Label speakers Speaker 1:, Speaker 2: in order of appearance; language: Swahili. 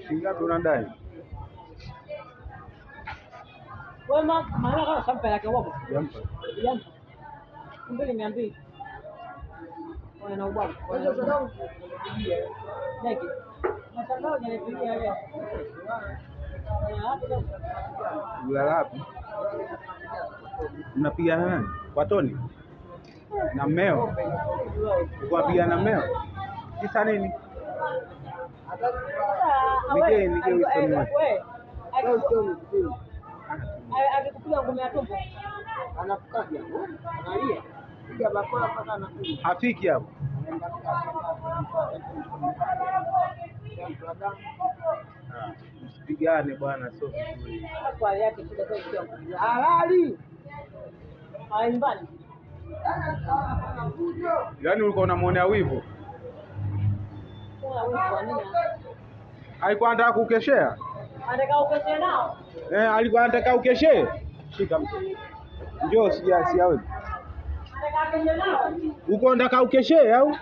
Speaker 1: Shingapi unadai?
Speaker 2: Wewe maana kama sampa yake wapo.
Speaker 1: Jampa.
Speaker 2: Jampa. 200. Wana ubao. Wana ubao. Niki. Mtandao janipigia leo.
Speaker 1: Ulalapi? Mnapigana nani? Kwa Toni? Na mmeo? Kuapigana na mmeo? Kisa nini? Nige Wilson wewe.
Speaker 2: Akikupiga ngome ya tumbo. Anafukaje? Analia. Piga bakora mpaka anakuja.
Speaker 1: Hafiki hapo. Msipigane bwana, sio vizuri.
Speaker 2: Kwa yake shida sio halali. Nyumbani.
Speaker 1: Yaani ulikuwa unamwonea wivu? Alikuwa anataka kukeshea?
Speaker 2: Anataka ukeshe nao?
Speaker 1: Alikuwa anataka ukeshee? Shika mtu. Njoo siawe.
Speaker 2: Anataka ukeshe nao?
Speaker 1: Uko unataka ukeshee au?